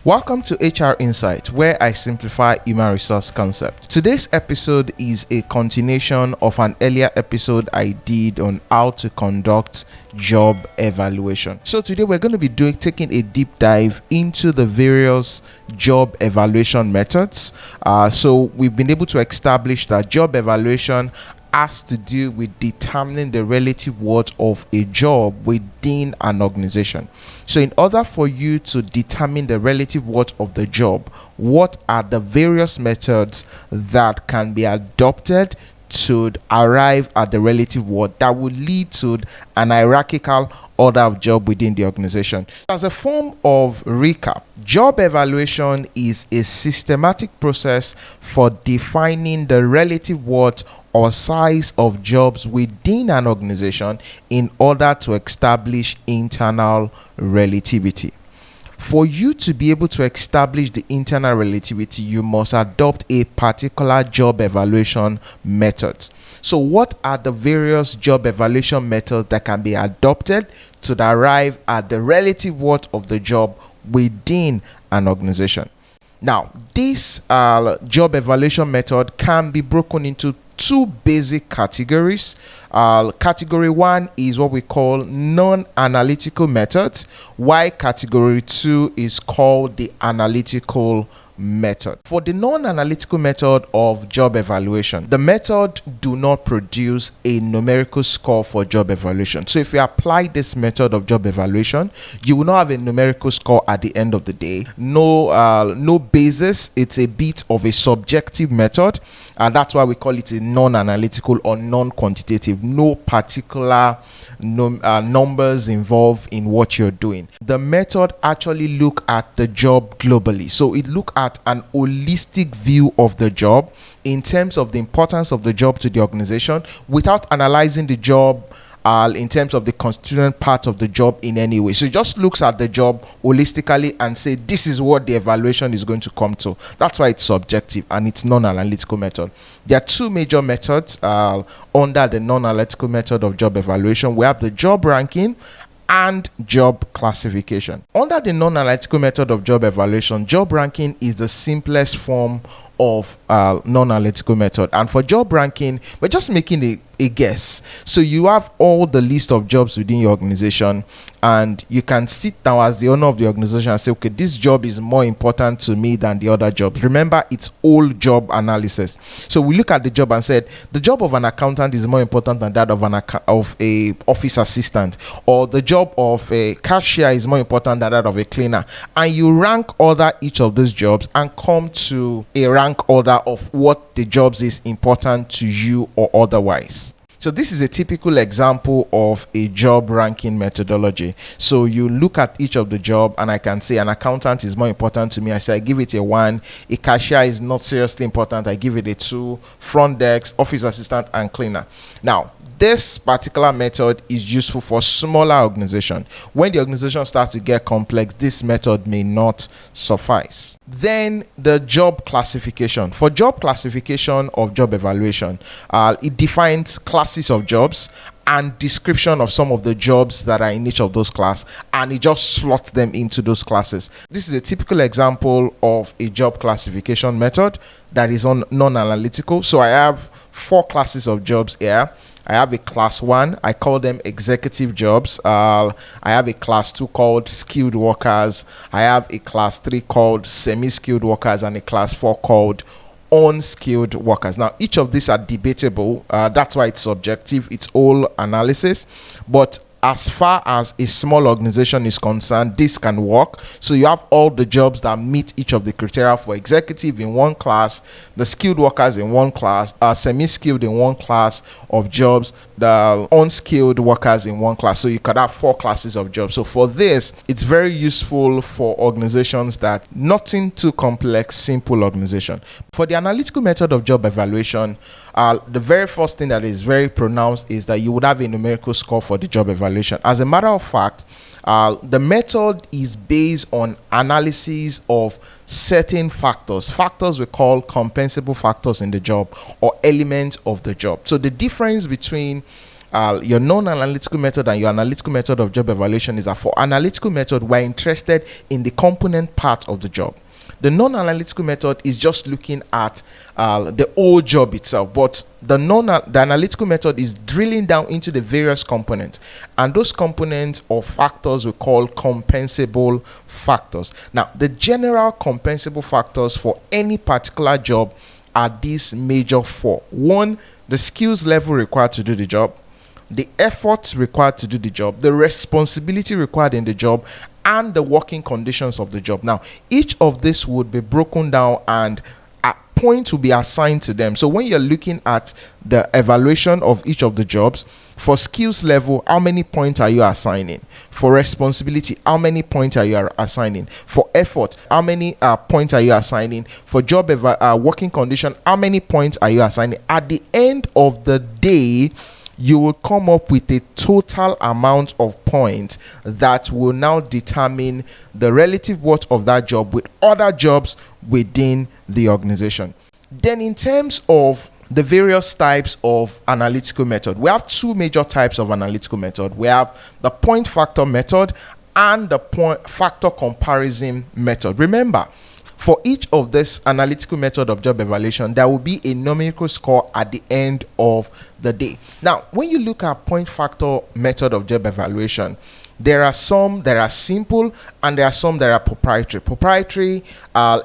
Welcome to HR Insight, where I simplify human resource concepts. Today's episode is a continuation of an earlier episode I did on how to conduct job evaluation. So today we're going to be taking a deep dive into the various job evaluation methods. So we've been able to establish that job evaluation has to do with determining the relative worth of a job within an organization. So in order for you to determine the relative worth of the job, what are the various methods that can be adopted to arrive at the relative worth that will lead to an hierarchical order of job within the organization? As a form of recap, job evaluation is a systematic process for defining the relative worth or size of jobs within an organization in order to establish internal relativity. For you to be able to establish the internal relativity, you must adopt a particular job evaluation method. So what are the various job evaluation methods that can be adopted to arrive at the relative worth of the job within an organization? Now, this job evaluation method can be broken into two basic categories. Category one is what we call non-analytical methods, while category two is called the analytical method. For the non-analytical method of job evaluation, the method do not produce a numerical score for job evaluation. So if you apply this method of job evaluation, you will not have a numerical score at the end of the day. No basis. It's a bit of a subjective method, and that's why we call it a non-analytical or non-quantitative. No particular numbers involved in what you're doing. The method actually look at the job globally. So it look at an holistic view of the job in terms of the importance of the job to the organization without analyzing the job in terms of the constituent part of the job in any way. So it just looks at the job holistically and say this is what the evaluation is going to come to. That's why it's subjective and it's non-analytical method. There are two major methods under the non-analytical method of job evaluation. We have the job ranking and job classification. Under the non-analytical method of job evaluation, job ranking is the simplest form of non-analytical method. And for job ranking, we're just making a guess. So you have all the list of jobs within your organization, and you can sit down as the owner of the organization and say, okay, this job is more important to me than the other jobs. Remember, it's all job analysis. So we look at the job and said the job of an accountant is more important than that of a office assistant, or the job of a cashier is more important than that of a cleaner. And you rank order each of those jobs and come to a rank order of what the jobs is important to you or otherwise. So this is a typical example of a job ranking methodology. So you look at each of the job, and I can say an accountant is more important to me. I say I give it a 1. A cashier is not seriously important. I give it a 2. Front desk, office assistant, and cleaner. Now, this particular method is useful for smaller organization. When the organization starts to get complex, this method may not suffice. Then the job classification. For job classification of job evaluation, it defines classes of jobs and description of some of the jobs that are in each of those classes, and it just slots them into those classes. This is a typical example of a job classification method that is on non-analytical. So I have 4 classes of jobs here. I have a class 1, I call them executive jobs. I have a class 2 called skilled workers. I have a class 3 called semi-skilled workers, and a class 4 called unskilled workers. Now, each of these are debatable. That's why it's subjective. It's all analysis. But as far as a small organization is concerned, this can work. So you have all the jobs that meet each of the criteria for executive in one class, the skilled workers in one class, semi-skilled in one class of jobs, the unskilled workers in one class. So you could have 4 classes of jobs. So for this, it's very useful for organizations that nothing too complex, simple organization. For the analytical method of job evaluation, the very first thing that is very pronounced is that you would have a numerical score for the job evaluation. As a matter of fact, the method is based on analysis of certain factors we call compensable factors in the job or elements of the job. So the difference between your non-analytical method and your analytical method of job evaluation is that for analytical method, we're interested in the component part of the job. The non-analytical method is just looking at the whole job itself, but the analytical method is drilling down into the various components, and those components or factors we call compensable factors. Now, the general compensable factors for any particular job are these major four. One, the skills level required to do the job, the effort required to do the job, the responsibility required in the job, and the working conditions of the job. Now, each of this would be broken down and a point will be assigned to them. So when you're looking at the evaluation of each of the jobs, for skills level, how many points are you assigning? For responsibility, how many points are you assigning? For effort, how many points are you assigning? For job working condition, how many points are you assigning? At the end of the day, you will come up with a total amount of points that will now determine the relative worth of that job with other jobs within the organization. Then in terms of the various types of analytical method, we have two major types of analytical method. We have the point factor method and the point factor comparison method. Remember, for each of this analytical method of job evaluation, there will be a numerical score at the end of the day. Now, when you look at point factor method of job evaluation, there are some that are simple and there are some that are proprietary. Proprietary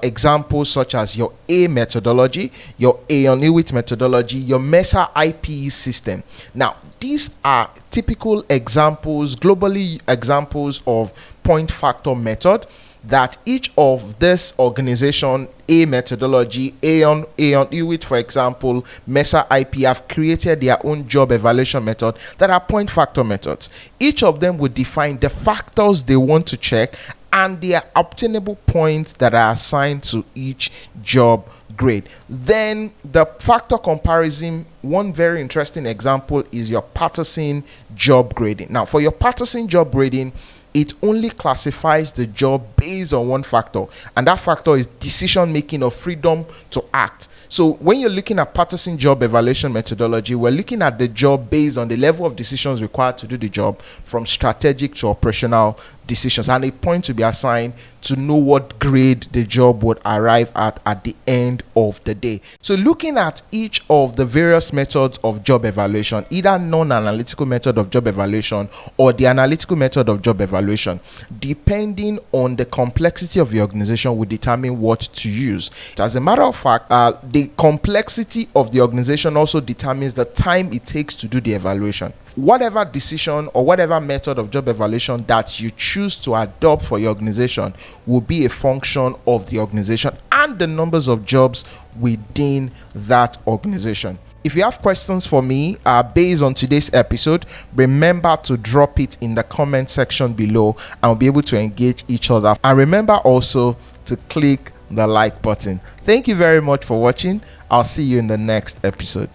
examples such as your A methodology, your Akiode methodology, your MESA IPE system. Now, these are typical examples, globally examples of point factor method that each of this organization, A methodology, Akiode, for example, MESA IP, have created their own job evaluation method that are point factor methods. Each of them would define the factors they want to check and their obtainable points that are assigned to each job grade. Then the factor comparison, one very interesting example is your Patterson job grading. Now, for your Patterson job grading, it only classifies the job based on one factor, and that factor is decision making or freedom to act. So when you're looking at Patterson job evaluation methodology, we're looking at the job based on the level of decisions required to do the job, from strategic to operational decisions, and a point to be assigned to know what grade the job would arrive at the end of the day. So looking at each of the various methods of job evaluation, either non-analytical method of job evaluation or the analytical method of job evaluation, depending on the complexity of the organization, will determine what to use. As a matter of fact, the complexity of the organization also determines the time it takes to do the evaluation. Whatever decision or whatever method of job evaluation that you choose to adopt for your organization will be a function of the organization and the numbers of jobs within that organization. If you have questions for me based on today's episode, remember to drop it in the comment section below and we'll be able to engage each other. And remember also to click the like button. Thank you very much for watching. I'll see you in the next episode.